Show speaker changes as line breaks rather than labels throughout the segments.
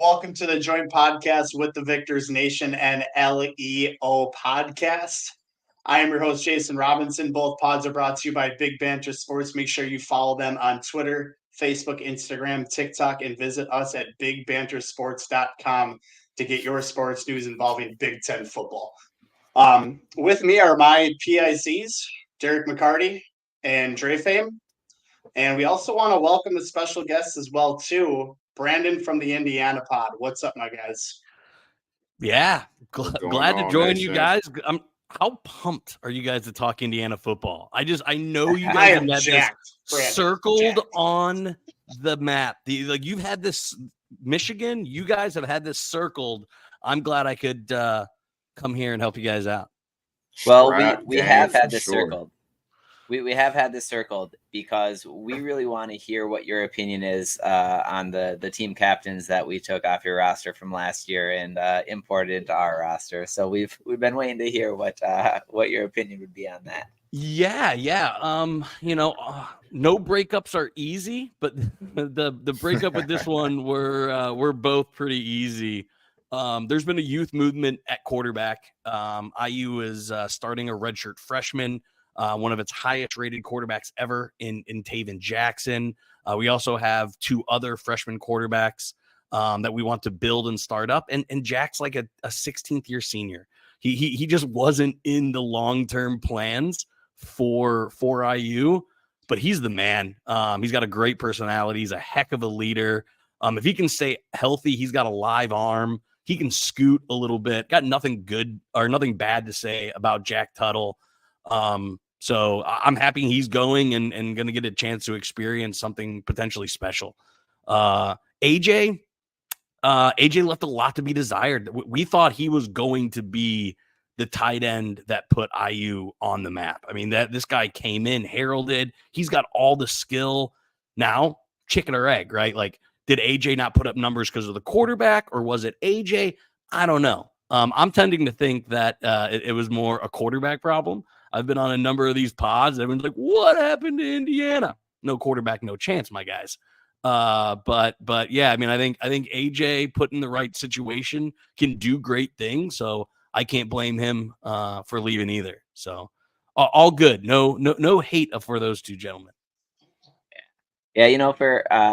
Welcome to the joint podcast with the Victors Nation and LEO podcast. I am your host, Jason Robinson. Both pods are brought to you by Big Banter Sports. Make sure you follow them on Twitter, Facebook, Instagram, TikTok, and visit us at bigbantersports.com to get your sports news involving Big Ten football. With me are my PICs, Derek McCarty and Dre Fame. And we also want to welcome a special guest as well, too, Brandon from the Indiana pod. What's up, my guys?
Yeah, glad to join you guys. How pumped are you guys to talk Indiana football? I know you guys have had this circled on the map. You've had this Michigan. You guys have had this circled. I'm glad I could come here and help you guys out.
Well, we have had this circled. We have had this circled because we really want to hear what your opinion is on the team captains that we took off your roster from last year and imported to our roster. So we've been waiting to hear what your opinion would be on that.
Yeah. No breakups are easy, but the breakup with this one we're both pretty easy. There's been a youth movement at quarterback. IU is starting a redshirt freshman. One of its highest rated quarterbacks ever in Taven Jackson. We also have two other freshman quarterbacks that we want to build and start up. And Jack's like a 16th year senior. He just wasn't in the long-term plans for IU, but he's the man. He's got a great personality. He's a heck of a leader. If he can stay healthy, he's got a live arm. He can scoot a little bit. Got nothing good or nothing bad to say about Jack Tuttle. So I'm happy he's going and going to get a chance to experience something potentially special. AJ left a lot to be desired. We thought he was going to be the tight end that put IU on the map. I mean, this guy came in heralded. He's got all the skill. Now, chicken or egg, right? Like, did AJ not put up numbers because of the quarterback, or was it AJ? I don't know. I'm tending to think that it was more a quarterback problem. I've been on a number of these pods. Everyone's like, what happened to Indiana? No quarterback, no chance, my guys. But yeah, I mean, I think AJ put in the right situation can do great things. So I can't blame him for leaving either. So all good. No hate for those two gentlemen.
Yeah,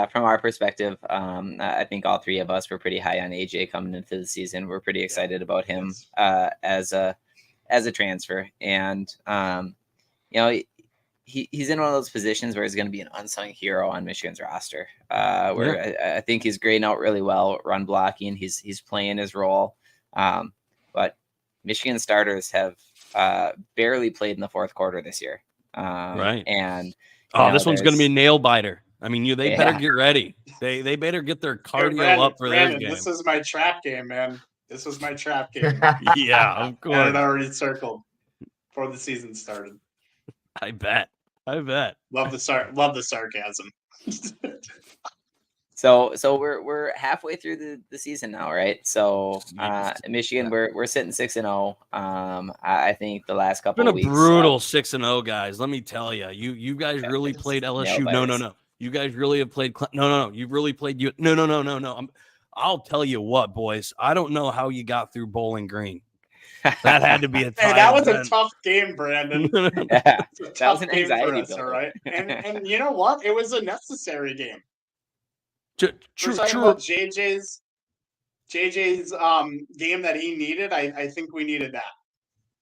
from our perspective, I think all three of us were pretty high on AJ coming into the season. We're pretty excited about him as a transfer, and he's in one of those positions where he's going to be an unsung hero on Michigan's roster. I think he's grading out really well, run blocking. He's playing his role, but Michigan starters have barely played in the fourth quarter this year.
Right,
and
this one's going to be a nail biter. I mean, they better get ready. They better get their cardio up for this game.
This is my trap game, man. This was my trap game.
Yeah, of course.
And it already circled before the season started.
I bet.
Love the sarcasm.
So we're halfway through the season now, right? So Michigan, we're sitting 6-0. I think the last couple of weeks
been a brutal 6-0, guys. Let me tell you, you guys really played LSU. No. You guys really have played. No. You've really played you. No. I'll tell you what, boys. I don't know how you got through Bowling Green. That had to be a
hey, that was a tough game, Brandon.
Yeah, that was an anxiety
for us, all right. And you know what? It was a necessary game.
True.
About JJ's game that he needed. I think we needed that.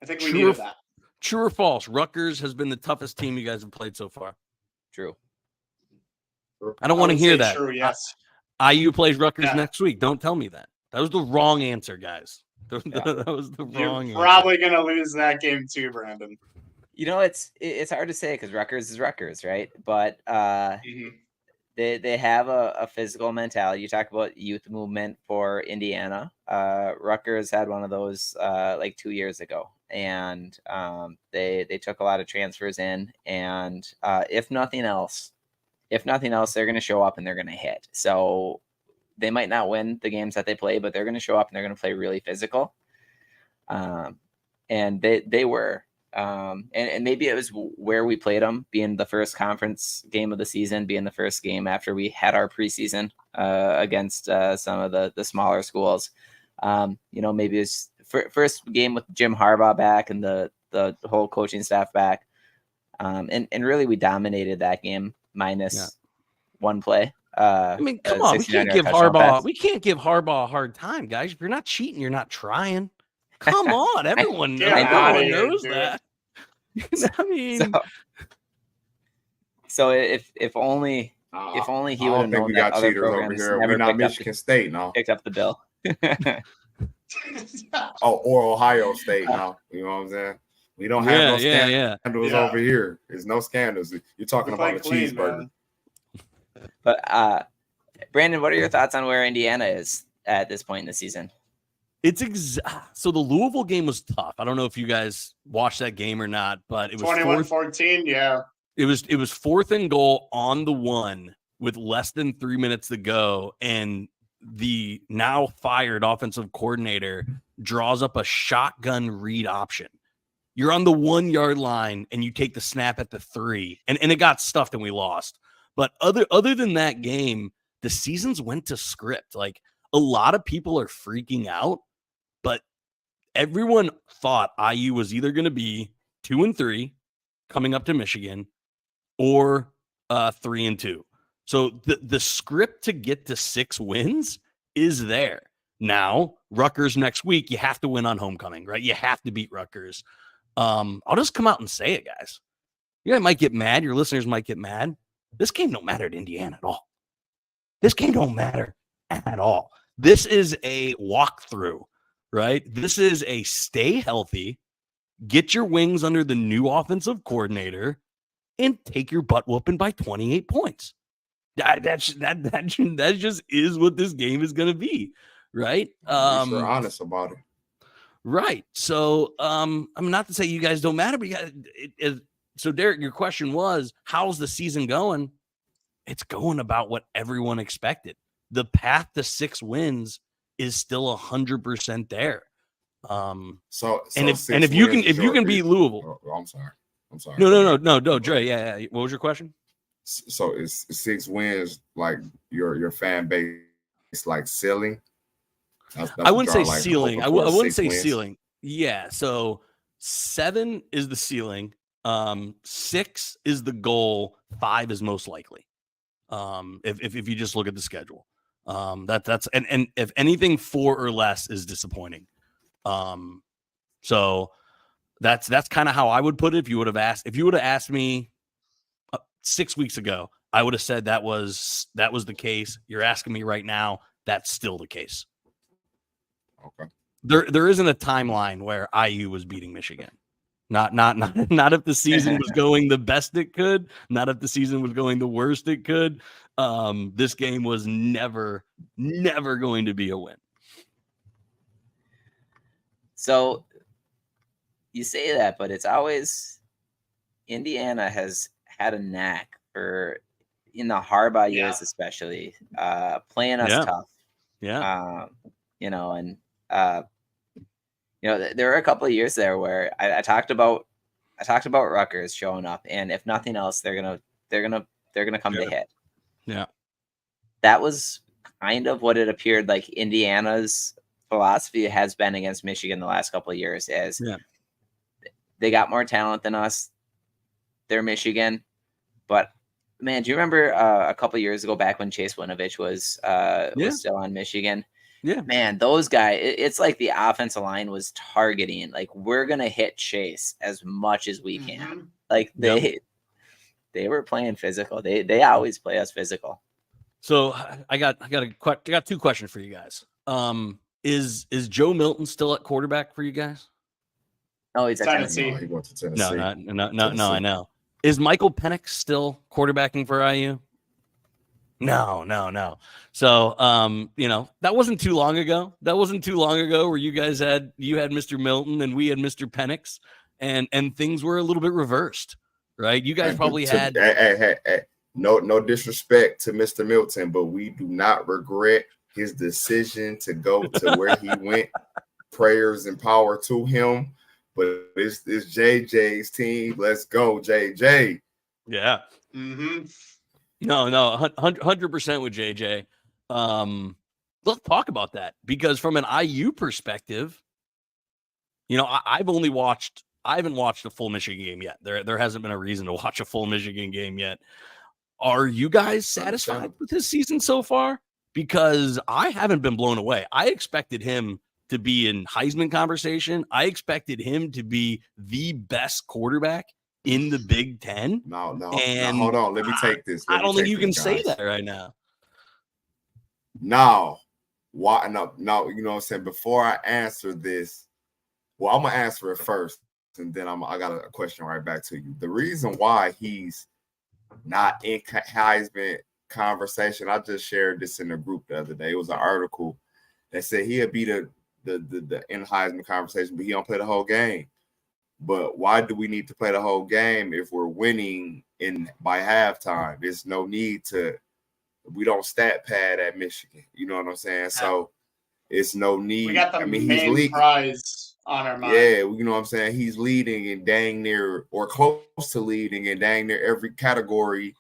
Needed that.
True or false? Rutgers has been the toughest team you guys have played so far.
True.
I don't want to hear that.
True, yes.
IU plays Rutgers next week. Don't tell me that. That was the wrong answer, guys. That was the wrong
answer. You're probably going to lose that game too, Brandon.
It's hard to say because Rutgers is Rutgers, right? But they have a physical mentality. You talk about youth movement for Indiana. Rutgers had one of those like 2 years ago. And they took a lot of transfers in. And if nothing else, they're going to show up and they're going to hit. So they might not win the games that they play, but they're going to show up and they're going to play really physical. And they were And maybe it was where we played them, being the first conference game of the season, being the first game after we had our preseason against some of the smaller schools. Maybe it's first game with Jim Harbaugh back and the whole coaching staff back. And really we dominated that game minus one play.
I mean, come on, we can't give Harbaugh a hard time, guys. If you're not cheating, you're not trying. Come on, everyone knows that. I mean,
so if only he would have known that other programs
we're not Michigan State now.
Picked up the bill.
Or Ohio State now. You know what I'm saying? We don't have no scandals over here. There's no scandals. You're talking about a cheeseburger.
Man.
But Brandon, what are your thoughts on where Indiana is at this point in the season?
So the Louisville game was tough. I don't know if you guys watched that game or not, but it was
21-14. Yeah,
it was 4th and goal on the 1 with less than 3 minutes to go, and the now fired offensive coordinator draws up a shotgun read option. You're on the 1 yard line and you take the snap at the 3, and it got stuffed and we lost. But other than that game, the seasons went to script. Like, a lot of people are freaking out, but everyone thought IU was either going to be 2-3 coming up to Michigan or 3-2. So the script to get to 6 wins is there. Now, Rutgers next week, you have to win on homecoming, right? You have to beat Rutgers. I'll just come out and say it, guys. You guys might get mad. Your listeners might get mad. This game don't matter to Indiana at all. This game don't matter at all. This is a walkthrough, right? This is a stay healthy, get your wings under the new offensive coordinator, and take your butt whooping by 28 points. That just is what this game is going to be, right?
We're honest about it.
Right. So, I'm not to say you guys don't matter, but so Derek, your question was, how's the season going? It's going about what everyone expected. The path to 6 wins is still 100% there. If you can beat Louisville,
I'm sorry.
No, Dre. Yeah. What was your question?
So is 6 wins like your fan base like ceiling?
I wouldn't say
like
ceiling. I wouldn't say
wins.
ceiling. Yeah. So 7 is the ceiling. 6 is the goal. 5 is most likely. If you just look at the schedule, that's if anything 4 or less is disappointing. So that's kind of how I would put it. If you would have asked me 6 weeks ago, I would have said that was the case. You're asking me right now, that's still the case.
Okay.
There isn't a timeline where IU was beating Michigan. Not if the season was going the best it could. Not if the season was going the worst it could. This game was never going to be a win.
So you say that, but it's always Indiana has had a knack for, in the Harbaugh years especially, playing us tough.
Yeah.
There were a couple of years there where I talked about Rutgers showing up, and if nothing else, they're gonna come to hit.
Yeah.
That was kind of what it appeared like Indiana's philosophy has been against Michigan the last couple of years. They got more talent than us. They're Michigan, but man, do you remember a couple of years ago back when Chase Winovich was still on Michigan?
Yeah,
man, those guys, it's like the offensive line was targeting, like, we're going to hit Chase as much as we can.
Mm-hmm.
Like they were playing physical. They always play us physical.
So I got 2 questions for you guys. Is Joe Milton still at quarterback for you guys?
Oh, he's at
Tennessee.
No, he went to Tennessee.
No, I know. Is Michael Penix still quarterbacking for IU? No. So, that wasn't too long ago. Where you guys had Mr. Milton and we had Mr. Penix, and things were a little bit reversed, right? You guys probably had.
Hey, no disrespect to Mr. Milton, but we do not regret his decision to go to where he went. Prayers and power to him. but it's JJ's team. Let's go, JJ.
Yeah.
Mm-hmm.
No, 100% with JJ. Let's talk about that, because from an IU perspective, you know, I haven't watched a full Michigan game yet. There hasn't been a reason to watch a full Michigan game yet. Are you guys satisfied with his season so far? Because I haven't been blown away. I expected him to be in Heisman conversation. I expected him to be the best quarterback in the Big Ten.
No,
and
hold on. Let me take this.
I don't think you can say that right now.
No. Why? No, you know what I'm saying? Before I answer this, well, I'm going to answer it first, and then I got a question right back to you. The reason why he's not in Heisman conversation, I just shared this in the group the other day. It was an article that said he'll be the in Heisman conversation, but he don't play the whole game. But why do we need to play the whole game if we're winning by halftime? There's no need to. We don't stat pad at Michigan. You know what I'm saying? So it's no need.
We got the main prize on our mind.
Yeah, you know what I'm saying? He's leading in dang near or close to leading in dang near every category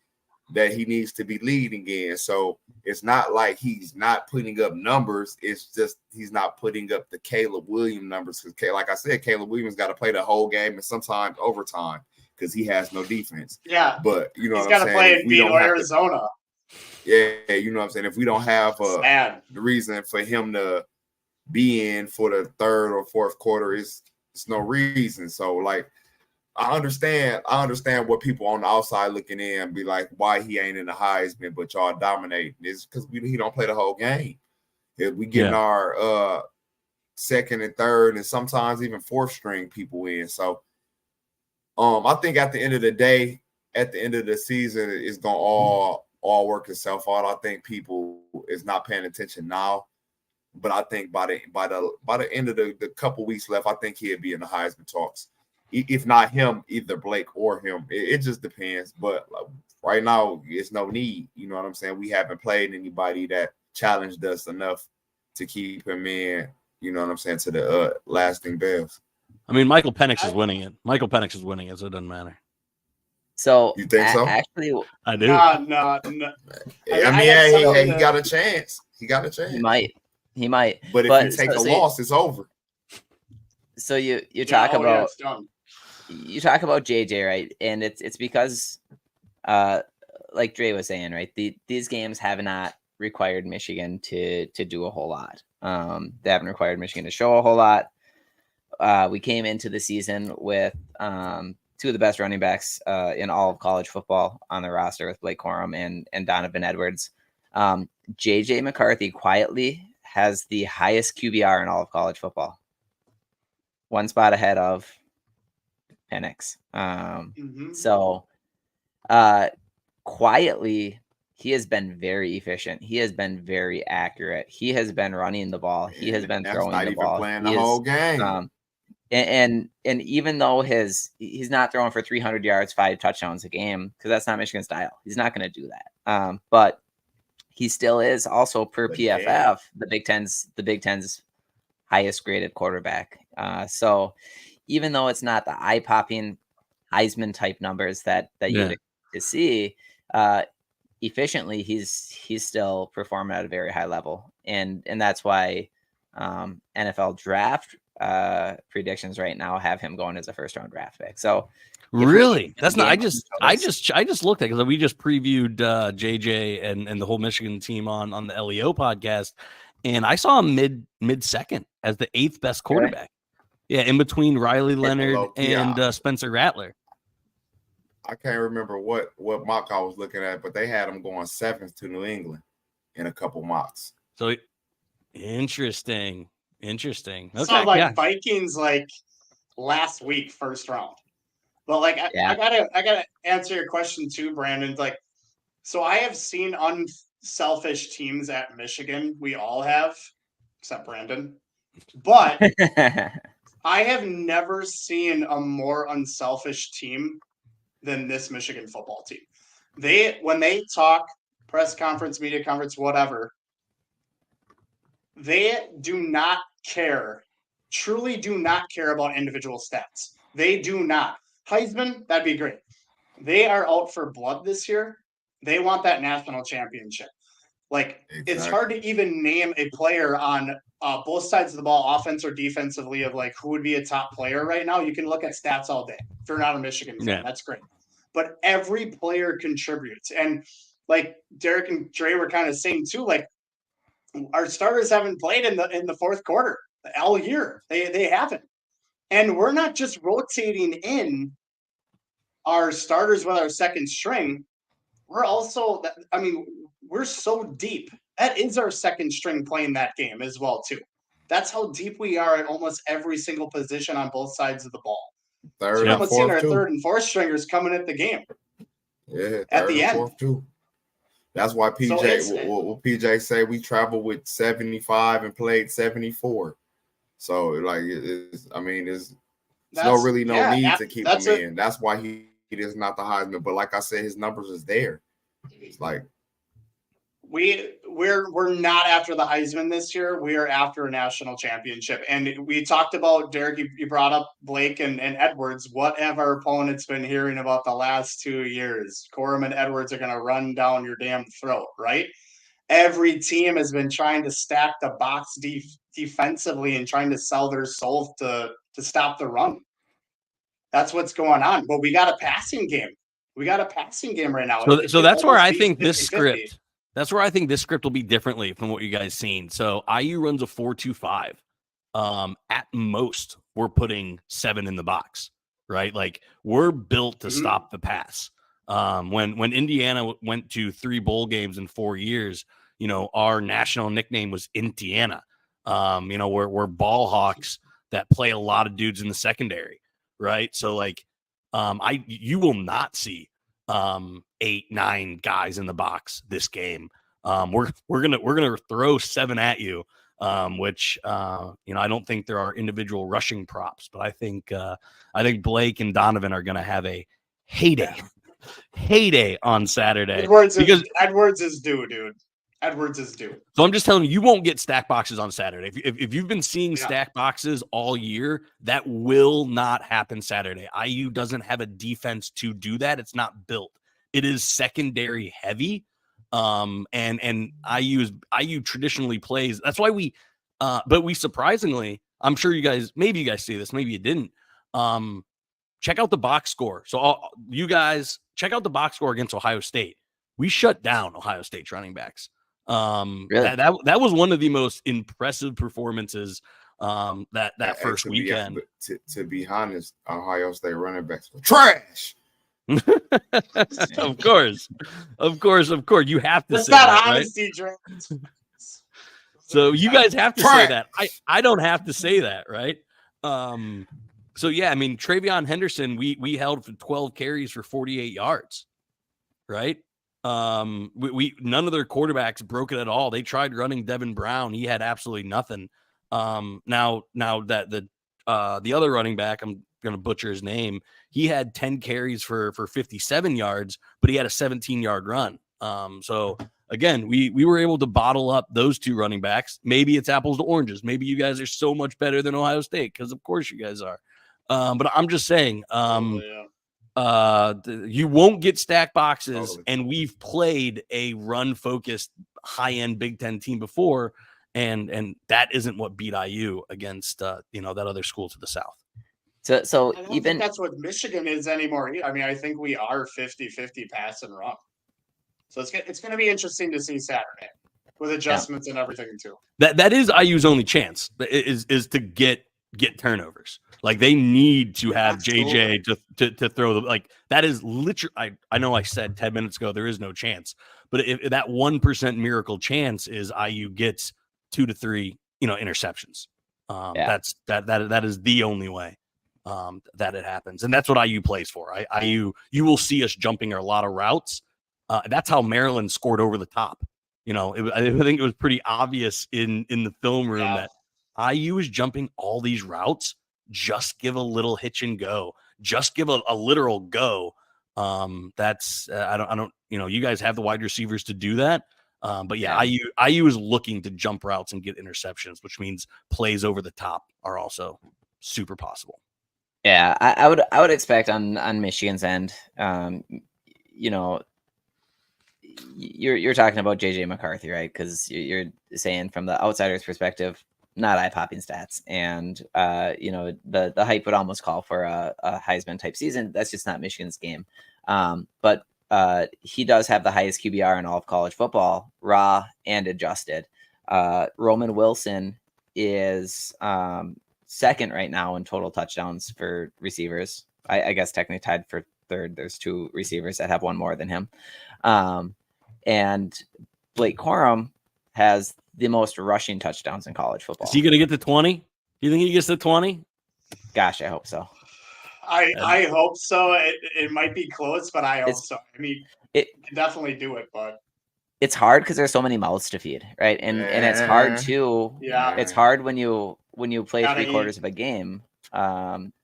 that he needs to be leading in. So it's not like he's not putting up numbers. It's just he's not putting up the Caleb Williams numbers. Because, like I said, Caleb Williams got to play the whole game and sometimes overtime because he has no defense.
Yeah.
But, you know
he's
what I'm saying?
He's got to play and beat Arizona.
Yeah, you know what I'm saying? If we don't have the reason for him to be in for the third or fourth quarter, it's no reason. So, like, I understand what people on the outside looking in and be like, why he ain't in the Heisman, but y'all dominate. It's because he don't play the whole game. If we getting our second and third and sometimes even fourth string people in. So, I think at the end of the day, at the end of the season, it's gonna all work itself out. I think people is not paying attention now, but I think by the end of the couple weeks left, I think he'll be in the Heisman talks. If not him, either Blake or him. It just depends. But right now, it's no need. You know what I'm saying? We haven't played anybody that challenged us enough to keep him in. You know what I'm saying? To the lasting bells.
I mean, Michael Penix is winning it. Michael Penix is winning it, so it doesn't matter.
So
you think so?
Actually,
I do.
No.
I mean, he got a chance. He got a chance.
He might.
But if you take a loss, it's over.
So you talk about JJ, right? And it's because, like Dre was saying, right? These games have not required Michigan to do a whole lot. They haven't required Michigan to show a whole lot. We came into the season with two of the best running backs in all of college football on the roster with Blake Corum and Donovan Edwards. JJ McCarthy quietly has the highest QBR in all of college football. One spot ahead of Penix. So quietly, he has been very efficient. He has been very accurate. He has been running the ball. He has been throwing the ball.
Playing the whole game.
And even though he's not throwing for 300 yards, 5 touchdowns a game, because that's not Michigan style. He's not going to do that. But he still is also per PFF the Big Ten's highest graded quarterback. So even though it's not the eye-popping Heisman type numbers that you would expect to see, efficiently he's still performing at a very high level, and that's why NFL draft predictions right now have him going as a first-round draft pick. So
really, that's not. I just looked at, because we just previewed JJ and the whole Michigan team on the LEO podcast, and I saw him mid second as the 8th best quarterback. Right. Yeah, in between Riley Leonard and Spencer Rattler.
I can't remember what mock I was looking at, but they had him going 7th to New England in a couple mocks.
So interesting. Okay,
so Vikings last week, first round. But I gotta answer your question too, Brandon. So I have seen unselfish teams at Michigan. We all have, except Brandon. But I have never seen a more unselfish team than this Michigan football team. When they talk, press conference, media conference, whatever, they do not care truly do not care about individual stats. They do not. Heisman, that'd be great. They are out for blood this year. They want that national championship. Like, It's hard to even name a player on both sides of the ball, offense or defensively, of like who would be a top player right now. You can look at stats all day. If you're not a Michigan fan, that's great. But every player contributes. And like Derek and Dre were kind of saying too, like our starters haven't played in the fourth quarter all year. They haven't. And we're not just rotating in our starters with our second string. We're also, I mean, we're so deep. That is our second string playing that game as well, too. That's how deep we are at almost every single position on both sides of the ball.
Third,
so almost seeing our third and fourth stringers coming at the game.
Yeah,
at the end.
Too. That's why PJ, what PJ say, we traveled with 75 and played 74. So, like, there's no need to keep him in. That's why he is not the Heisman. But like I said, his numbers is there. It's like
we're not after the Heisman this year. We are after a national championship. And we talked about, Derek, you brought up Blake and Edwards. What have our opponents been hearing about the last 2 years? Corum and Edwards are going to run down your damn throat, right? Every team has been trying to stack the box defensively and trying to sell their soul to stop the run. That's what's going on. But we got a passing game. We got a passing game right now.
So that's where I think this script. That's where I think this script will be differently from what you guys seen. So IU runs a 4-2-5. At most, we're putting 7 in the box, right? Like, we're built to stop the pass. When Indiana went to 3 bowl games in 4 years, our national nickname was Indiana. We're ball hawks that play a lot of dudes in the secondary, right? So like, you will not see 8-9 guys in the box this game. We're gonna throw 7 at you, which I don't think there are individual rushing props, but I think Blake and Donovan are gonna have a heyday on Saturday.
Edwards is due, dude. Edwards is due.
So I'm just telling you won't get stack boxes on Saturday. If you've been seeing stack boxes all year, that will not happen Saturday. IU doesn't have a defense to do that. It's not built. It is secondary heavy. And IU traditionally plays. That's why but we surprisingly, I'm sure you guys see this, maybe you didn't. Check out the box score. So you guys check out the box score against Ohio State. We shut down Ohio State's running backs.
Really?
That was one of the most impressive performances that first weekend.
To be honest, Ohio State running backs were trash.
Of course. You have to
It's
say
not
that,
honesty,
right? So you guys have to say that. I don't have to say that, right? So yeah, I mean, Travion Henderson, we held for 12 carries for 48 yards, right? We none of their quarterbacks broke it at all. They tried running Devin Brown. He had absolutely nothing. Now that the other running back, I'm going to butcher his name. He had 10 carries for 57 yards, but he had a 17-yard run. So again, we were able to bottle up those 2 running backs. Maybe it's apples to oranges. Maybe you guys are so much better than Ohio State, because of course you guys are. But I'm just saying, you won't get stack boxes, and we've played a run-focused, high-end Big Ten team before, and that isn't what beat IU against that other school to the south.
So
I don't think that's what Michigan is anymore. I mean, I think we are 50-50 pass and run. So it's going to be interesting to see Saturday with adjustments and everything too.
That is IU's only chance is to get turnovers. Like, they need to have JJ to throw them. Like, that is literally, I know I said 10 minutes ago there is no chance, but if that 1% miracle chance is IU gets 2 to 3 interceptions. That is the only way that it happens, and that's what IU plays for. You will see us jumping a lot of routes. That's how Maryland scored over the top. I think it was pretty obvious in the film room that IU is jumping all these routes. Just give a little hitch and go. Just give a literal go. That's I don't. You guys have the wide receivers to do that. But yeah, IU is looking to jump routes and get interceptions, which means plays over the top are also super possible.
Yeah, I would expect on Michigan's end, you know, you're talking about JJ McCarthy, right? Because you're saying from the outsider's perspective, not eye-popping stats, and you know, the hype would almost call for a Heisman type season. That's just not Michigan's game. But he does have the highest QBR in all of college football, raw and adjusted. Roman Wilson is second right now in total touchdowns for receivers. I guess technically tied for third. There's 2 receivers that have one more than him. And Blake Corum has the most rushing touchdowns in college football.
Is he going to get to 20? You think he gets to 20?
Gosh, I hope so.
I hope so. It might be close, but I hope so. I mean, it can definitely do it, but
it's hard because there's so many mouths to feed, right? And it's hard too.
Yeah,
it's hard when you play 3/4 of a game,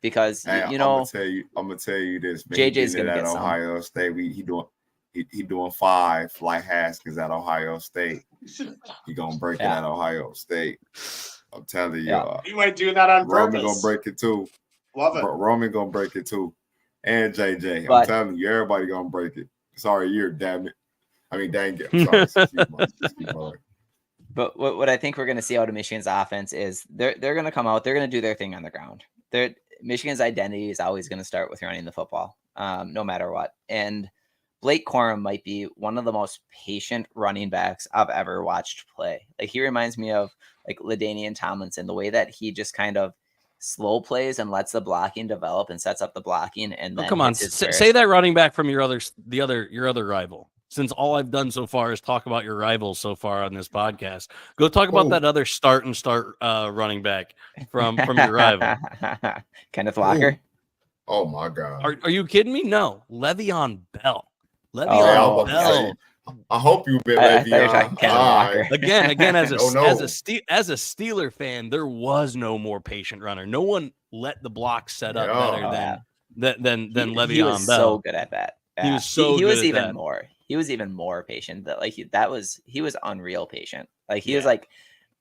because you know.
I'm gonna tell you this. Man,
JJ's gonna get
Ohio State. He doing 5 like Haskins at Ohio State. He gonna break it at Ohio State. I'm telling you.
He might do that on
Roman
purpose.
Gonna break it too.
Love it.
Roman gonna break it too, and JJ. I'm telling you, everybody gonna break it. Sorry, you're damn it. I mean, dang it. I'm sorry.
But what I think we're going to see out of Michigan's offense is they're going to come out. They're going to do their thing on the ground. Michigan's identity is always going to start with running the football, no matter what. And Blake Corum might be one of the most patient running backs I've ever watched play. Like, he reminds me of like LaDainian Tomlinson, the way that he just kind of slow plays and lets the blocking develop and sets up the blocking. And then
come on, say that running back from your other rival. Since all I've done so far is talk about your rivals so far on this podcast, go talk about that other start running back from your rival,
Kenneth Walker.
Oh my God!
Are you kidding me? No, Le'Veon Bell. Le'Veon Bell.
I hope you've been Le'Veon.
Again, as a Steeler fan, there was no more patient runner. No one let the block set up better than Le'Veon Bell.
He was so good at that.
Yeah. He was so
he
good
was
at
even
that.
more. He was even more patient. He was unreal patient. Like, he was like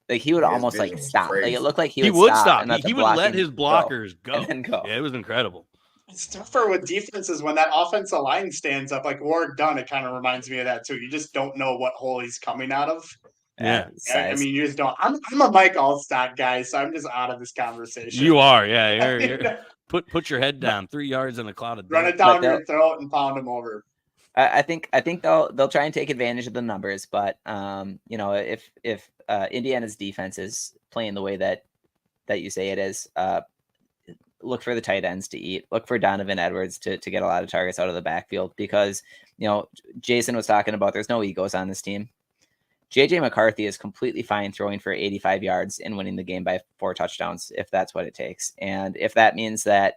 he would almost like stop.
Crazy.
Like, it looked like he
would stop.
And
He would let his blockers go.
And then go.
Yeah, it was incredible.
It's tougher with defenses when that offensive line stands up. Like Warrick Dunn, it kind of reminds me of that too. You just don't know what hole he's coming out of.
Yeah.
I mean, you just don't. I'm a Mike Allstott guy, so I'm just out of this conversation.
You are, yeah. You're put your head down. 3 yards in a cloud of
run it down your throat and pound him over.
I think they'll try and take advantage of the numbers, but you know, if Indiana's defense is playing the way that you say it is, look for the tight ends to eat. Look for Donovan Edwards to get a lot of targets out of the backfield, because, you know, Jason was talking about there's no egos on this team. JJ McCarthy is completely fine throwing for 85 yards and winning the game by 4 touchdowns, if that's what it takes. And if that means that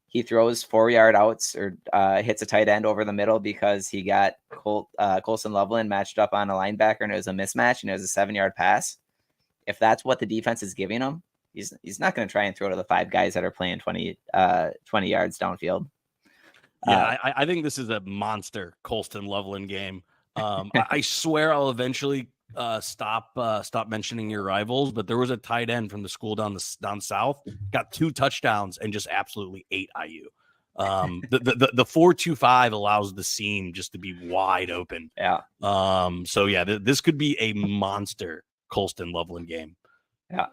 he throws 4-yard outs or hits a tight end over the middle because he got Colston Loveland matched up on a linebacker and it was a mismatch and it was a 7-yard pass, if that's what the defense is giving him, he's not going to try and throw to the 5 guys that are playing 20 yards downfield.
Yeah, I think this is a monster Colston Loveland game. I swear I'll eventually stop mentioning your rivals, but there was a tight end from the school down south, got 2 touchdowns and just absolutely ate IU. The 4-2-5 allows the seam just to be wide open.
Yeah.
So yeah, this could be a monster Colston Loveland game.
Yeah.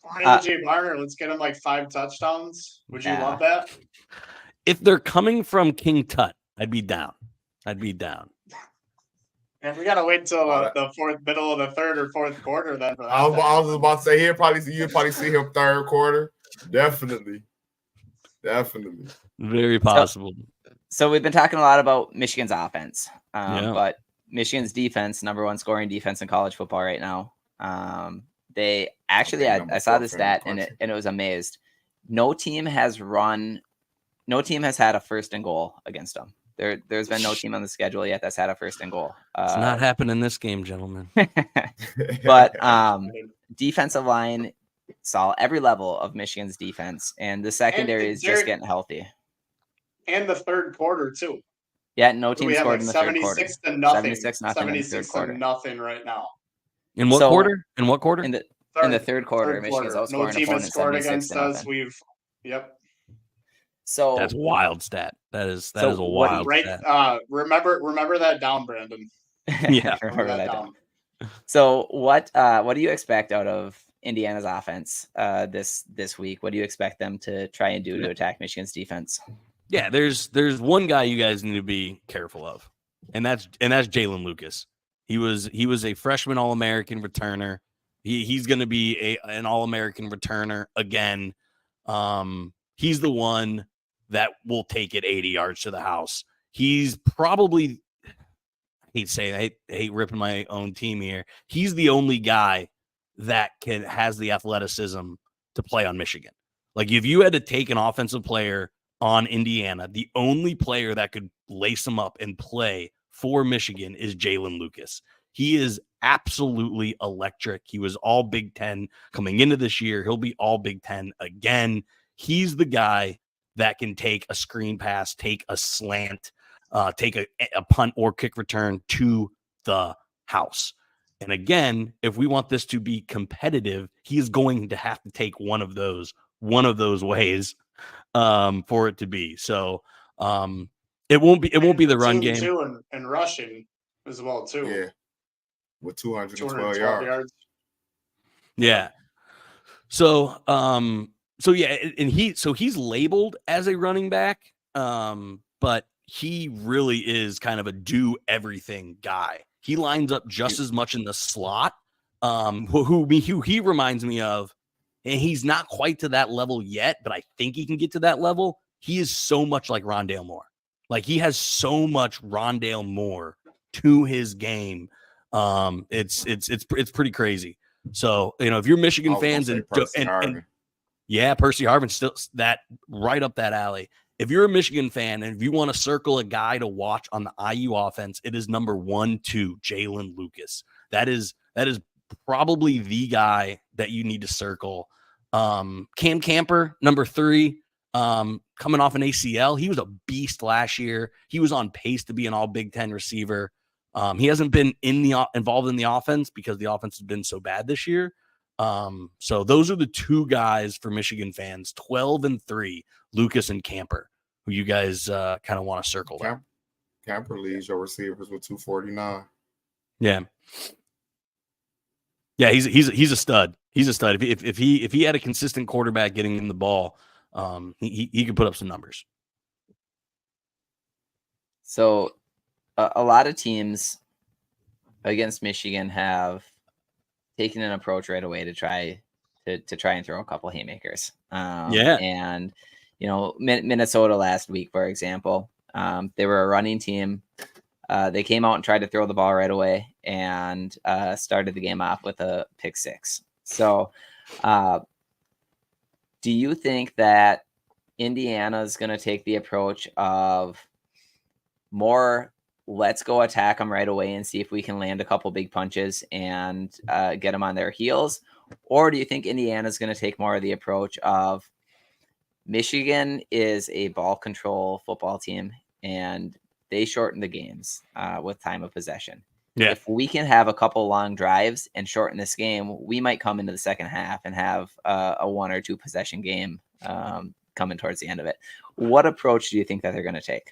AJ Barner, let's get him like 5 touchdowns. Would you love that?
If they're coming from King Tut, I'd be down.
And we gotta wait until the middle of the third or fourth quarter then. For that
I was about to say you'll probably see him third quarter. Definitely.
Very possible.
So we've been talking a lot about Michigan's offense, but Michigan's defense, number 1 scoring defense in college football right now. They actually, I saw this stat and it was amazed. No team has had a 1st and goal against them. There's been no team on the schedule yet that's had a 1st and goal.
It's not happening this game, gentlemen.
But defensive line saw every level of Michigan's defense, and the secondary is just getting healthy.
And the third quarter too.
Yeah, no team
we have
scored
like
in the third quarter.
76 to nothing.
76-0 in the third quarter.
To nothing right now.
In what quarter? In what quarter?
In the third quarter, Michigan's outscoring
no team has scored against us. Yep.
So
that's a wild stat. That is a wild
stat. Remember that down, Brandon.
Yeah.
remember that down. So what do you expect out of Indiana's offense this week? What do you expect them to try and do to attack Michigan's defense?
Yeah, there's one guy you guys need to be careful of, and that's Jaylin Lucas. He was a freshman All-American returner. He's going to be an All-American returner again. He's the one that will take it 80 yards to the house. He's probably, I hate ripping my own team here. He's the only guy that has the athleticism to play on Michigan. Like if you had to take an offensive player on Indiana, the only player that could lace him up and play for Michigan is Jaylin Lucas. He is absolutely electric. He was all Big Ten coming into this year. He'll be all Big Ten again. He's the guy that can take a screen pass, take a slant, take a punt or kick return to the house. And again, if we want this to be competitive, he is going to have to take one of those ways for it to be. So it won't be the run game.
And rushing as well too.
Yeah. With 212 yards.
Yeah. So yeah, and he's labeled as a running back, but he really is kind of a do everything guy. He lines up just as much in the slot. Who he reminds me of, and he's not quite to that level yet, but I think he can get to that level. He is so much like Rondale Moore. Like he has so much Rondale Moore to his game. It's pretty crazy. So, if you're Michigan fans and yeah, Percy Harvin still that right up that alley. If you're a Michigan fan and if you want to circle a guy to watch on the IU offense, it is number 1-2, Jaylin Lucas. That is probably the guy that you need to circle. Cam Camper, number 3, coming off an ACL. He was a beast last year. He was on pace to be an all Big Ten receiver. He hasn't been involved in the offense because the offense has been so bad this year. So those are the two guys for Michigan fans, 12-3, Lucas and Camper, who you guys kind of want to circle.
Camper leads your receivers with 249.
Yeah. Yeah, he's a stud. He's a stud. If he had a consistent quarterback getting him the ball, he could put up some numbers.
So a lot of teams against Michigan have taken an approach right away to try and throw a couple haymakers. And Minnesota last week, for example, they were a running team. They came out and tried to throw the ball right away and started the game off with a pick 6. So do you think that Indiana is going to take the approach of more let's go attack them right away and see if we can land a couple big punches and get them on their heels? Or do you think Indiana is going to take more of the approach of Michigan is a ball control football team and they shorten the games with time of possession?
Yeah.
If we can have a couple long drives and shorten this game, we might come into the second half and have a 1 or 2 possession game coming towards the end of it. What approach do you think that they're going to take?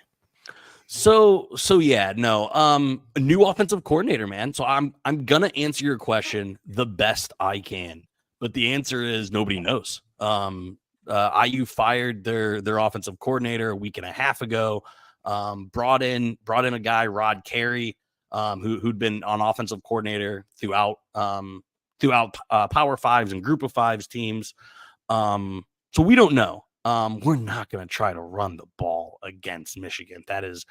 So yeah, no, a new offensive coordinator, man. So I'm going to answer your question the best I can, but the answer is nobody knows. IU fired their offensive coordinator a week and a half ago, brought in a guy, Rod Carey, who'd been on offensive coordinator throughout Power Fives and Group of Fives teams. So we don't know. We're not going to try to run the ball against Michigan. That is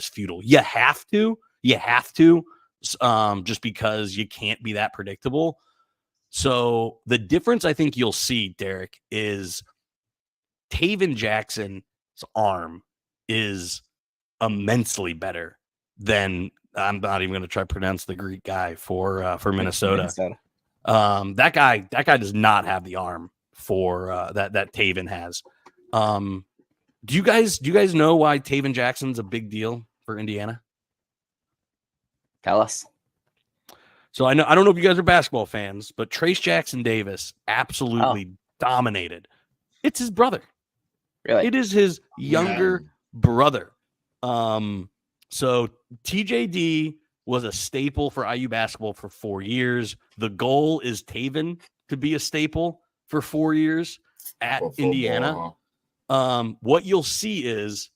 futile. You have to, just because you can't be that predictable. So the difference I think you'll see, Derek, is Taven Jackson's arm is immensely better than, I'm not even going to try to pronounce the Greek guy for Minnesota. That guy does not have the arm for that Taven has. Do you guys know why Taven Jackson's a big deal for Indiana?
Tell us.
So I don't know if you guys are basketball fans, but Trayce Jackson-Davis absolutely dominated. It's his brother.
Really?
It is his younger brother. So TJD was a staple for IU basketball for 4 years. The goal is Taven to be a staple for 4 years at Indiana. What you'll see is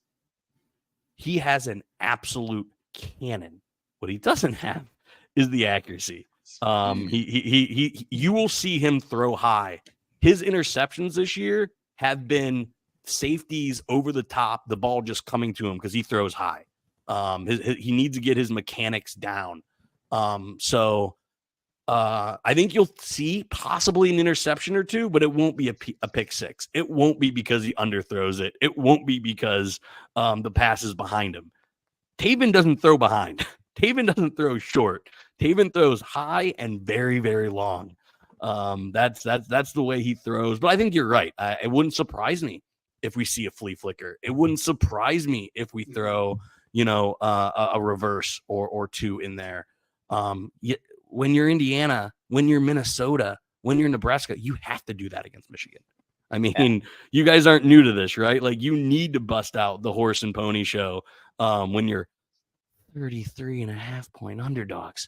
he has an absolute cannon. What he doesn't have is the accuracy. You will see him throw high. His interceptions this year have been safeties over the top, the ball just coming to him because he throws high. He needs to get his mechanics down. So I think you'll see possibly an interception or two, but it won't be a pick six. It won't be because he underthrows it. It won't be because the pass is behind him. Taven doesn't throw behind. Taven doesn't throw short. Taven throws high and very, very long. That's the way he throws. But I think you're right. It wouldn't surprise me if we see a flea flicker. It wouldn't surprise me if we throw, a reverse or two in there. When you're Indiana, when you're Minnesota, when you're Nebraska, you have to do that against Michigan. I mean, you guys aren't new to this, right? Like, you need to bust out the horse and pony show when you're 33.5-point underdogs.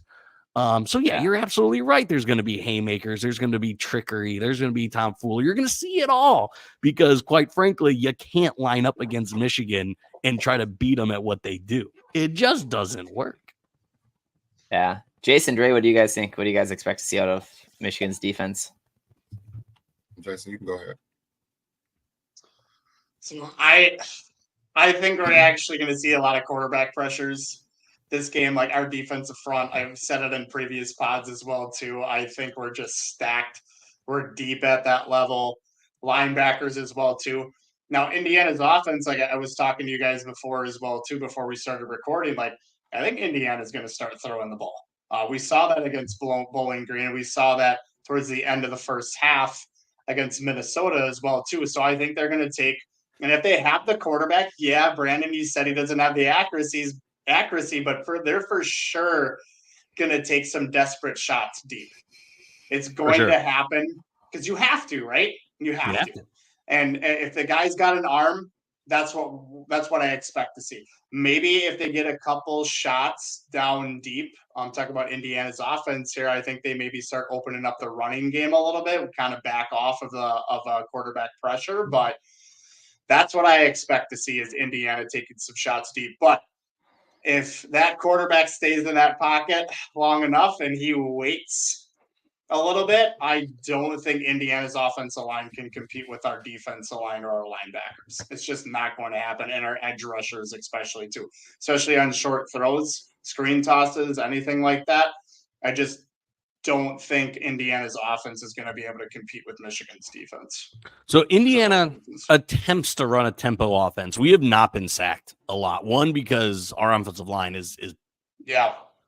You're absolutely right. There's going to be haymakers. There's going to be trickery. There's going to be tomfoolery. You're going to see it all because, quite frankly, you can't line up against Michigan and try to beat them at what they do. It just doesn't work.
Yeah. Jason, Dre, what do you guys think? What do you guys expect to see out of Michigan's defense?
Jason, you can go ahead.
So I think we're actually going to see a lot of quarterback pressures this game. Like, our defensive front, I've said it in previous pods as well too. I think we're just stacked. We're deep at that level. Linebackers as well too. Now, Indiana's offense, like I was talking to you guys before as well too, before we started recording, like, I think Indiana's going to start throwing the ball. We saw that against Bowling Green. We saw that towards the end of the first half against Minnesota as well too. So I think they're going to take, and if they have the quarterback, Brandon, you said he doesn't have the accuracy, but they're for sure going to take some desperate shots deep. It's going to happen because you have to, right? You have to. And if the guy's got an arm, that's what I expect to see. Maybe if they get a couple shots down deep, I'm talking about Indiana's offense here. I think they maybe start opening up the running game a little bit, kind of back off of quarterback pressure. But that's what I expect to see is Indiana taking some shots deep. But if that quarterback stays in that pocket long enough and he waits a little bit, I don't think Indiana's offensive line can compete with our defensive line or our linebackers. It's just not going to happen. And our edge rushers, especially on short throws, screen tosses, anything like that. I just don't think Indiana's offense is going to be able to compete with Michigan's defense.
So Indiana attempts to run a tempo offense. We have not been sacked a lot. One, because our offensive line is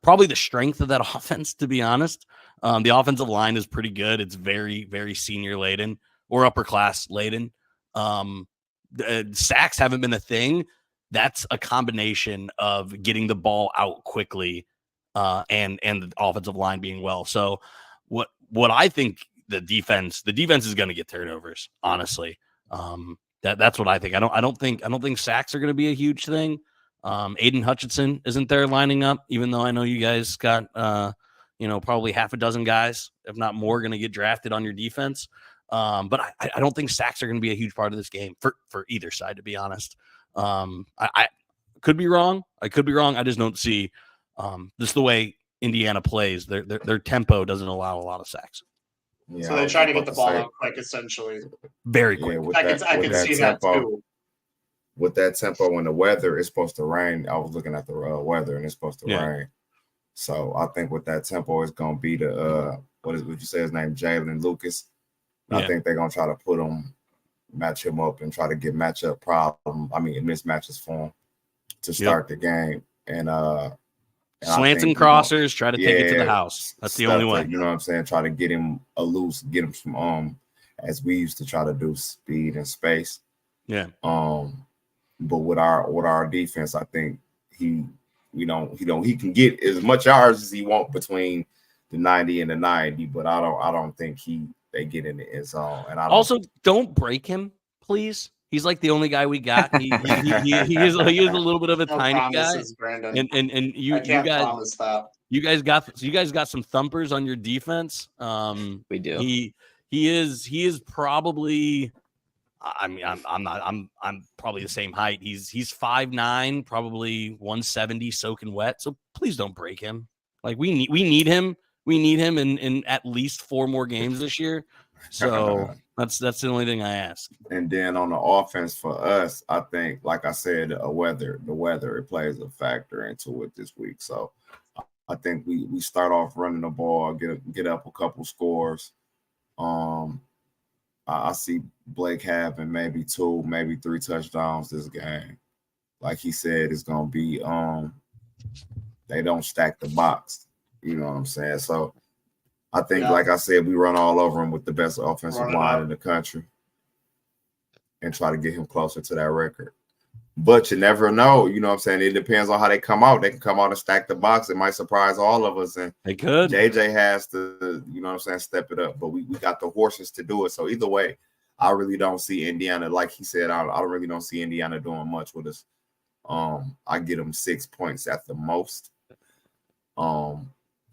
probably the strength of that offense, to be honest. The offensive line is pretty good. It's very, very senior laden or upper class laden. Sacks haven't been a thing. That's a combination of getting the ball out quickly and the offensive line being well. So what I think the defense is going to get turnovers, honestly. That's what I think. I don't think sacks are going to be a huge thing. Aiden Hutchinson isn't there lining up, even though I know you guys got probably half a dozen guys, if not more, going to get drafted on your defense. But I don't think sacks are going to be a huge part of this game for either side, to be honest. I could be wrong. I just don't see this the way Indiana plays. Their tempo doesn't allow a lot of sacks.
Yeah, so they try to get the ball out quick, essentially.
Very quick.
I can see that too.
With that tempo and the weather, it's supposed to rain. I was looking at the weather, and it's supposed to rain. So I think with that tempo, it's going to be the what you say his name, Jalen Lucas. Yeah. I think they're going to try to match him up and try to get matchup mismatches for him to start the game. And
slants and crossers, try to take it to the house. That's the only way.
You know what I'm saying? Try to get him loose, get him some as we used to try to do, speed and space.
Yeah.
But with our defense, I think he can get as much yards as he wants between the 90 and the 90, but I don't think they get in the end zone. And
don't break him, please. He's like the only guy we got. He is a little bit of a tiny guy.
Brandon.
And you guys got some thumpers on your defense.
We do.
He is probably. I mean, I'm probably the same height. He's 5'9", probably 170, soaking wet. So please don't break him. Like we need him. We need him in at least 4 more games this year. So that's the only thing I ask.
And then on the offense for us, I think, like I said, the weather it plays a factor into it this week. So I think we start off running the ball, get up a couple scores. I see Blake having maybe 2, maybe 3 touchdowns this game. Like he said, it's gonna be they don't stack the box. You know what I'm saying? So I think, like I said, we run all over him with the best offensive line in the country and try to get him closer to that record. But you never know. You know what I'm saying? It depends on how they come out. They can come out and stack the box. It might surprise all of us. And
they could.
JJ has to, you know what I'm saying, step it up. But we got the horses to do it. So either way, I really don't see Indiana. Like he said, I really don't see Indiana doing much with us. I get them 6 points at the most.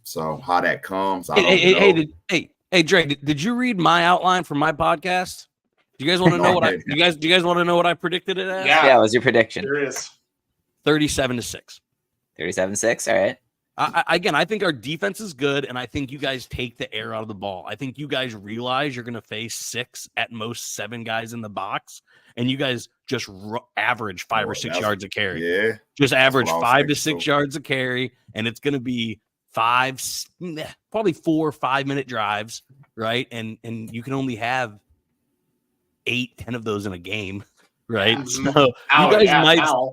So how that comes, I don't know.
Hey, Dre, did you read my outline from my podcast? Do you guys want to know what do you guys want to know what I predicted it as?
Yeah, what was your prediction?
There is
37-6.
37-6. All right.
I think our defense is good, and I think you guys take the air out of the ball. I think you guys realize you're going to face 6, at most 7 guys in the box, and you guys just average 5 or 6 yards a carry.
Yeah,
just average 5 to 6 yards a carry, and it's going to be probably 4 or 5 minute drives, right? And you can only have 8-10 of those in a game, right? So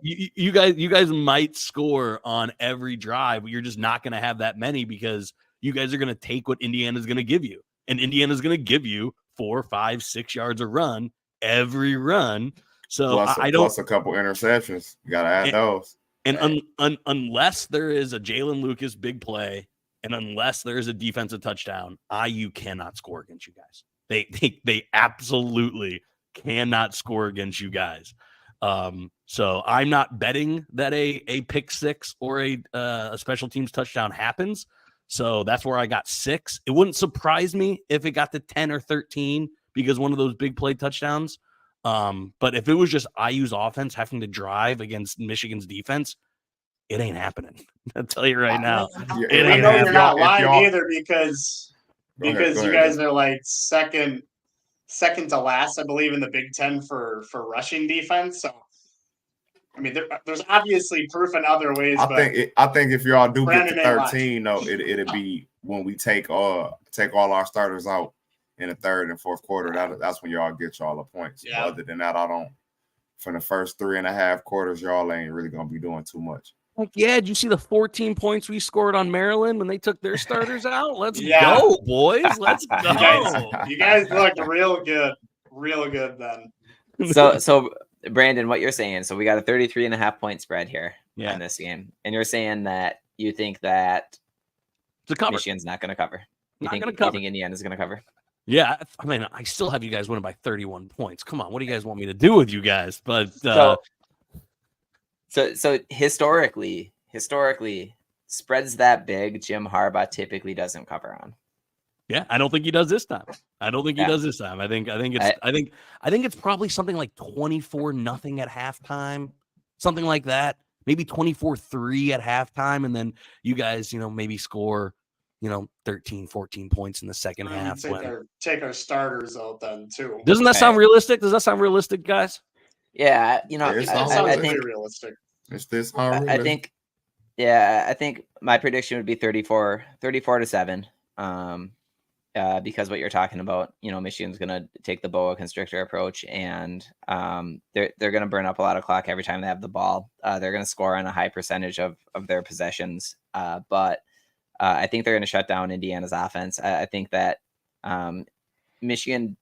you guys might score on every drive, but you're just not going to have that many because you guys are going to take what Indiana's going to give you, and Indiana's going to give you 4, 5, 6 yards a run every run. So
plus a couple interceptions, you got to add those.
And unless there is a Jalen Lucas big play, and unless there is a defensive touchdown, IU cannot score against you guys. They absolutely cannot score against you guys. So I'm not betting that a pick 6 or a special teams touchdown happens. So that's where I got 6. It wouldn't surprise me if it got to 10 or 13 because one of those big play touchdowns. But if it was just IU's offense having to drive against Michigan's defense, it ain't happening. I'll tell you right now.
I know you're not lying either because you guys are like second to last, I believe, in the Big Ten for rushing defense. So, I mean, there's obviously proof in other ways.
I think if y'all do get to 13, though, it'll be when we take all our starters out in the third and fourth quarter. That's when y'all get y'all the points. Yeah. Other than that, I don't. From the first 3.5 quarters, y'all ain't really gonna be doing too much.
Like, yeah, did you see the 14 points we scored on Maryland when they took their starters out? Let's go, boys. Let's go.
You guys looked real good then.
So Brandon, what you're saying, so we got a 33.5 point spread here in this game. And you're saying that you think that Michigan's not going to cover. You think Indiana's going to cover?
Yeah, I mean, I still have you guys winning by 31 points. Come on, what do you guys want me to do with you guys? But
So historically, spreads that big, Jim Harbaugh typically doesn't cover on.
Yeah, I don't think he does this time. I think it's probably something like 24-0 at halftime, something like that. Maybe 24-3 at halftime, and then you guys, maybe score, 13, 14 points in the second half.
Take our starters out then too.
Doesn't that sound realistic? Does that sound realistic, guys?
Yeah,
I think realistic.
Is this unrealistic?
I think my prediction would be 34-7. Because what you're talking about, Michigan's going to take the boa constrictor approach, and they're going to burn up a lot of clock every time they have the ball. They're going to score on a high percentage of their possessions, but I think they're going to shut down Indiana's offense. I think that Michigan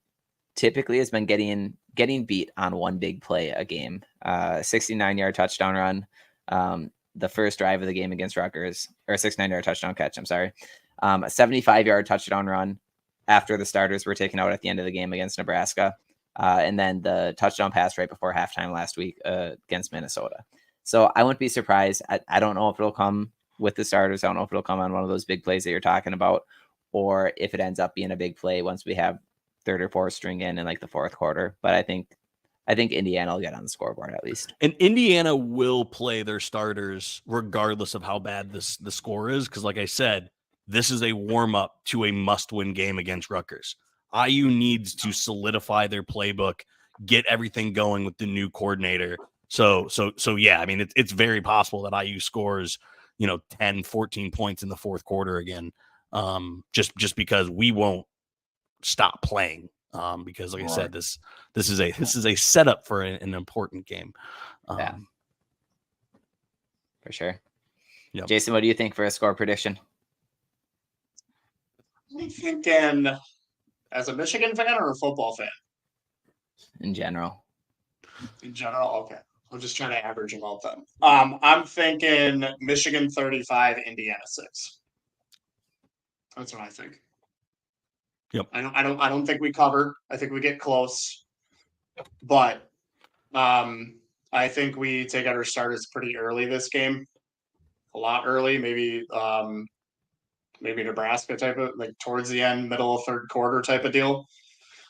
typically has been getting beat on one big play a game. 69-yard touchdown run. the first drive of the game against Rutgers, or a 69-yard touchdown catch. I'm sorry, a 75-yard touchdown run after the starters were taken out at the end of the game against Nebraska, and then the touchdown pass right before halftime last week against Minnesota. So I wouldn't be surprised. I don't know if it'll come with the starters. I don't know if it'll come on one of those big plays that you're talking about, or if it ends up being a big play once we have third or fourth string in like the fourth quarter. But I think Indiana will get on the scoreboard at least.
And Indiana will play their starters regardless of how bad the score is. Because like I said, this is a warm-up to a must-win game against Rutgers. IU needs to solidify their playbook, get everything going with the new coordinator. So yeah, I mean, it's very possible that IU scores, 10, 14 points in the fourth quarter again, just because we won't stop playing. Because like I said, this is a setup for an important game.
Yeah, for sure.
Yep.
Jason, what do you think for a score prediction?
I'm thinking as a Michigan fan or a football fan?
In general.
In general, okay. I'll just try to average them all then. I'm thinking Michigan 35, Indiana 6. That's what I think.
Yep.
I don't think we cover. I think we get close, but I think we take out our starters pretty early this game, a lot early. Maybe Nebraska type of like towards the end, middle of third quarter type of deal.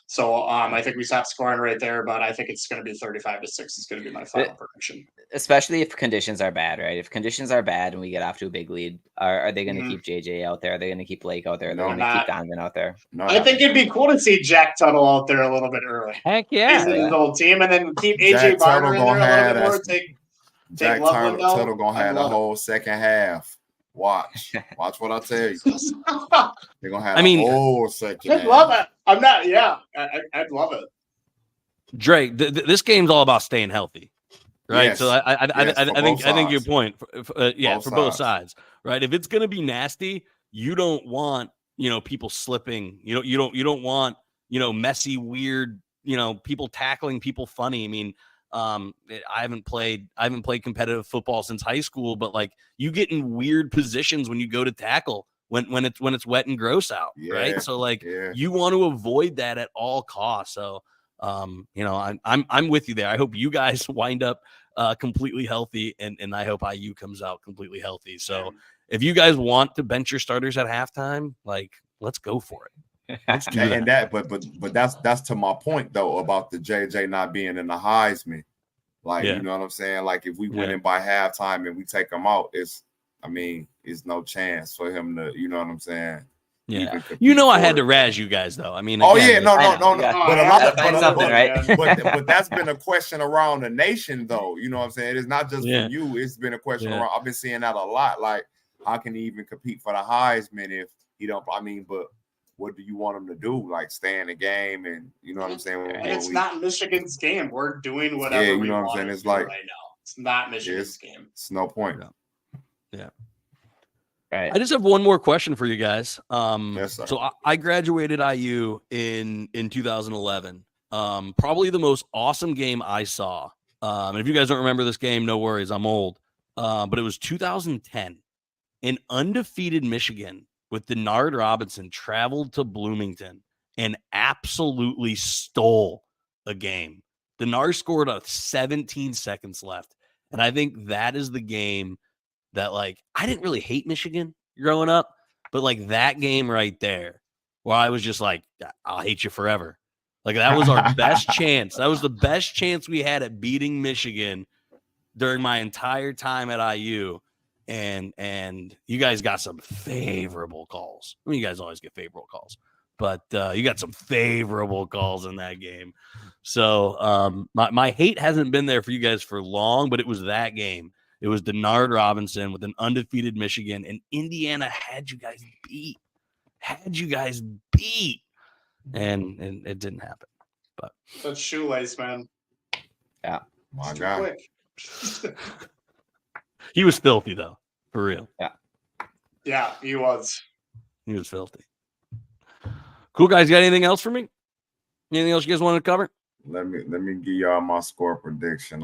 So I think we stop scoring right there, but I think it's going to be 35-6. It's going to be my final prediction.
Especially if conditions are bad, right? If conditions are bad and we get off to a big lead, are they going to keep JJ out there? Are they going to keep Blake out there? They're going to keep Donovan out there.
No, I think it'd be cool to see Jack Tuttle out there a little bit early.
Heck yeah.
He's his old team, and then keep AJ Barner in there a little bit more.
Jack Tuttle going to have the whole second half. Watch what I tell you. They're gonna have a whole second.
I'd love it. I'm not. Yeah, I'd love it.
Dre, this game's all about staying healthy, right?
Yes.
So I think your point. For both sides, right? If it's gonna be nasty, you don't want people slipping. You don't want messy, weird. People tackling people funny. I mean. I haven't played competitive football since high school, but like you get in weird positions when you go to tackle when it's wet and gross out, right? So like you want to avoid that at all costs. So I'm with you there. I hope you guys wind up completely healthy, and I hope IU comes out completely healthy. So if you guys want to bench your starters at halftime, like let's go for it.
And that's to my point though about the JJ not being in the Heisman. Like you know what I'm saying? Like if we win in by halftime and we take him out, it's no chance for him to, you know what I'm saying?
Yeah, I had to razz you guys though. I mean,
no. But
right?
but that's been a question around the nation though. You know what I'm saying? It's not just for you. It's been a question around. I've been seeing that a lot. Like, how can he even compete for the Heisman if he don't? I mean, but what do you want him to do? Like stay in the game, and you know what I'm saying?
And it's not Michigan's game. We're doing whatever we want to do right now. It's not Michigan's game.
It's no point.
Yeah.
Right.
I just have one more question for you guys.
Yes, sir.
So I graduated IU in 2011. Probably the most awesome game I saw. And if you guys don't remember this game, no worries, I'm old. But it was 2010. An undefeated Michigan with Denard Robinson traveled to Bloomington and absolutely stole a game. Denard scored 17 seconds left. And I think that is the game that, like, I didn't really hate Michigan growing up, but like that game right there where I was just like, I'll hate you forever. Like that was our best chance. That was the best chance we had at beating Michigan during my entire time at IU. And you guys got some favorable calls. I mean, you guys always get favorable calls, but you got some favorable calls in that game. So my hate hasn't been there for you guys for long, but it was that game. It was Denard Robinson with an undefeated Michigan, and Indiana had you guys beat. And it didn't happen. But
that's shoelace, man.
Yeah.
My God.
He was filthy though, for real.
Yeah, he was.
He was filthy. Cool, guys. You got anything else for me? Anything else you guys want to cover?
Let me give y'all my score prediction.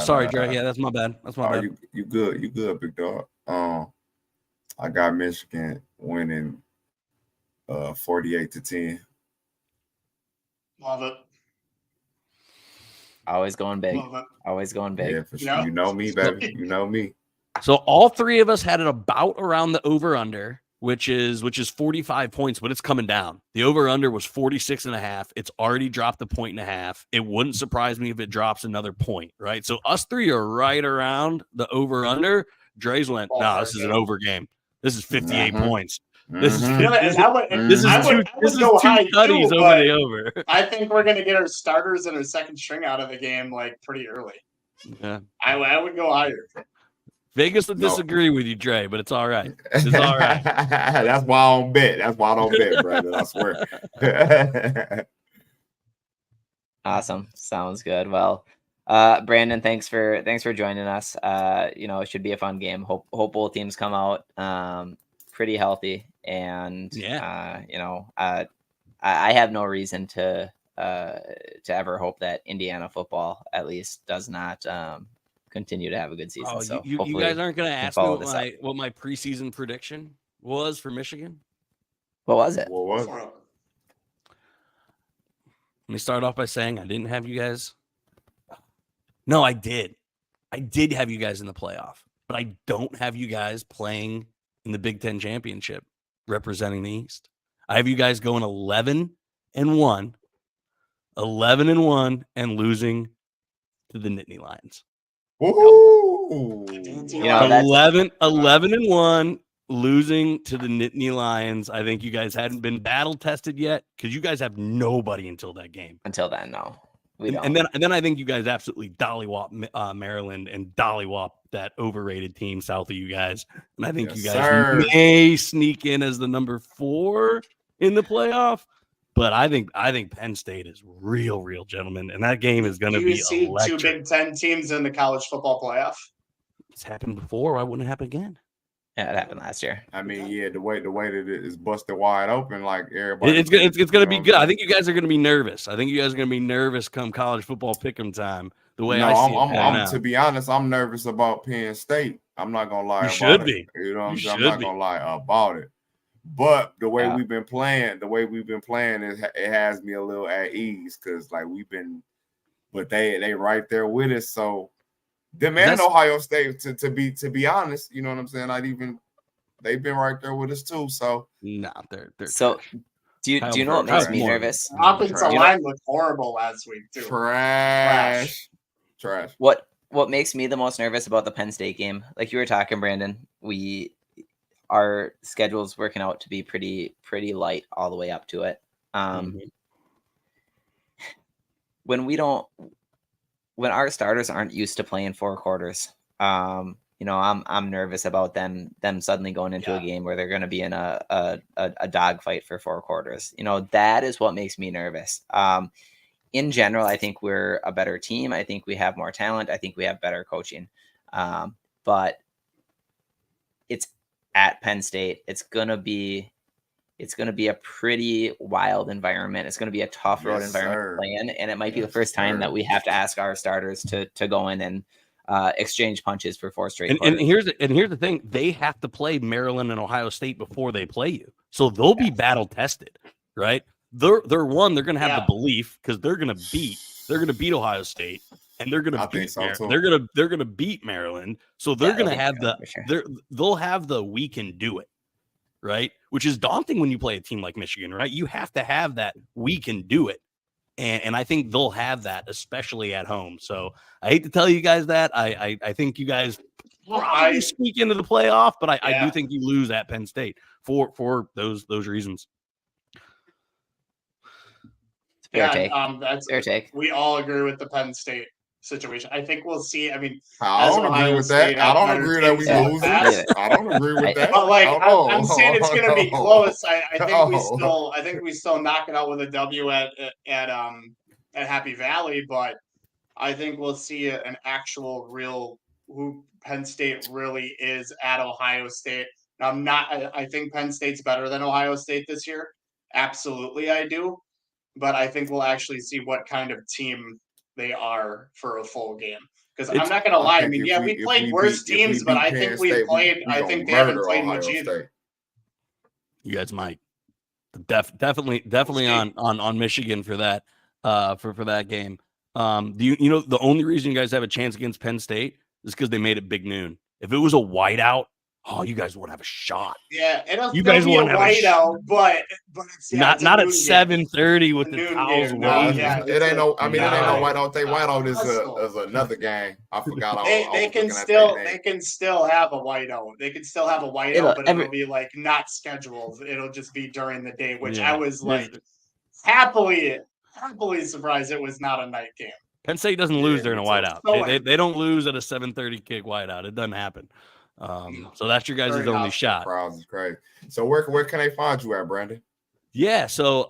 Sorry, Dre. Yeah, that's my bad. That's my bad.
You good, big dog. I got Michigan winning 48-10.
Love it.
Always going big. Always going big.
Yeah, for sure. You know me, baby. You know me.
So all three of us had it about around the over-under, which is 45 points, but it's coming down. The over-under was 46.5. It's already dropped 1.5 points. It wouldn't surprise me if it drops another point, right? So us three are right around the over-under. Dre's went, this is an over game. This is 58 points. This is two studies over the over.
I think we're going to get our starters and our second string out of the game like pretty early.
Yeah,
I would go higher.
Vegas would disagree with you, Dre, but it's all right. It's all right.
That's why I don't bet. That's why I don't bet, brother. I swear.
Awesome. Sounds good. Well, Brandon, thanks for joining us. It should be a fun game. Hope both teams come out pretty healthy, and I have no reason to ever hope that Indiana football at least does not continue to have a good season. So
you guys aren't going to ask me what my preseason prediction was for Michigan?
What was it?
Let me start off by saying I didn't have you guys. No, I did. I did have you guys in the playoff, but I don't have you guys playing in the Big Ten championship representing the East. I have you guys going 11-1, and losing to the Nittany Lions.
Ooh.
11-1, losing to the Nittany Lions. I think you guys hadn't been battle tested yet because you guys have nobody until that game.
Until then, no.
And then I think you guys absolutely dollywop Maryland and dollywop that overrated team south of you guys. And I think you guys may sneak in as the number 4 in the playoff. But I think Penn State is real, gentlemen, and that game is going to be electric.
2 Big Ten teams in the college football playoff.
It's happened before. Why wouldn't it happen again?
Yeah, it happened last year.
I mean, the way that it is busted wide open, like everybody.
It's going to be good. I think you guys are going to be nervous. I think you guys are going to be nervous come college football pick'em time. The way I see it.
To be honest, I'm nervous about Penn State. I'm not going to lie.
You should be.
You know what I'm saying? I'm not going to lie about it. But the way we've been playing, it has me a little at ease because like but they right there with us. So them and Ohio State to be honest, you know what I'm saying? They've been right there with us too. So
they're
so. Do you know what makes me nervous?
Offensive line looked horrible last week too.
Trash.
What makes me the most nervous about the Penn State game? Like you were talking, Brandon, our schedule's working out to be pretty light all the way up to it. When our starters aren't used to playing 4 quarters, I'm nervous about them suddenly going into a game where they're going to be in a dogfight for 4 quarters. That is what makes me nervous. In general, I think we're a better team. I think we have more talent. I think we have better coaching. But it's at Penn State. It's gonna be a pretty wild environment. It's gonna be a tough road environment to play in, and it might be the first time that we have to ask our starters to go in and exchange punches for 4 straight.
And here's the thing: they have to play Maryland and Ohio State before they play you, so they'll be battle tested, right? They're going to have the belief because they're gonna beat Ohio State. And they're gonna beat they're gonna beat Maryland, so they're gonna have they'll have the we can do it, right? Which is daunting when you play a team like Michigan, right? You have to have that we can do it, and I think they'll have that, especially at home. So I hate to tell you guys that I think you guys probably sneak into the playoff, but I do think you lose at Penn State for those reasons.
Fair take.
We all agree with the Penn State situation. I think we'll see. I mean,
I don't agree with that. I don't agree that we lose. I don't agree with that.
But I'm saying it's going to be close. I think we still knock it out with a W at Happy Valley. But I think we'll see an actual real who Penn State really is at Ohio State. Now, I think Penn State's better than Ohio State this year. Absolutely, I do. but I think we'll actually see what kind of team they are for a full game. Because I'm not going to lie. I mean, we played worse teams, but I think we played. I think they haven't played much either.
You guys might definitely on Michigan for that for that game. Do you know the only reason you guys have a chance against Penn State is because they made it big noon. If it was a whiteout, you guys wouldn't have a shot.
Yeah, you guys wouldn't have a whiteout, but it's,
not at 7:30 with the towels.
It ain't no. I mean, it ain't no whiteout. Whiteout is another game. I forgot.
They can still have a whiteout. They can still have a whiteout, but it'll be like not scheduled. It'll just be during the day, which I was like happily surprised it was not a night game.
Penn State doesn't lose during a whiteout. They don't lose at a 7:30 kick whiteout. It doesn't happen. So that's your guys' only shot.
Crowds is crazy. So where can they find you at, Brandon?
Yeah, so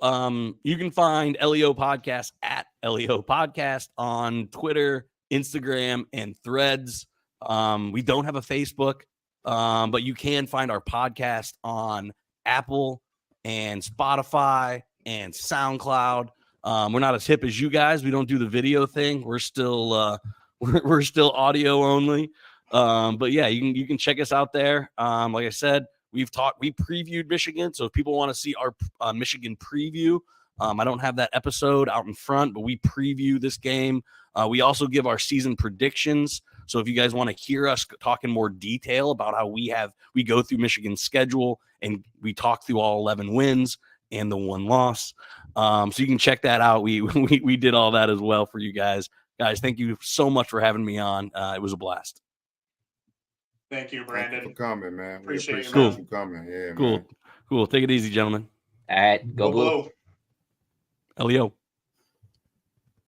you can find LEO Podcast at LEO Podcast on Twitter, Instagram, and Threads. We don't have a Facebook, but you can find our podcast on Apple and Spotify and SoundCloud. We're not as hip as you guys. We don't do the video thing. We're still we're still audio only. But yeah, you can check us out there. Like I said, we previewed Michigan. So if people want to see our Michigan preview, I don't have that episode out in front, but we preview this game. We also give our season predictions. So if you guys want to hear us talk in more detail about how we go through Michigan's schedule and we talk through all 11 wins and the 1 loss. So you can check that out. We did all that as well for you guys. Guys, thank you so much for having me on. It was a blast.
Thank you, Brandon.
Thank you for coming, man.
Appreciate
you coming. Yeah,
cool.
Man.
Cool. Take it easy, gentlemen.
All right. Go blue.
LEO.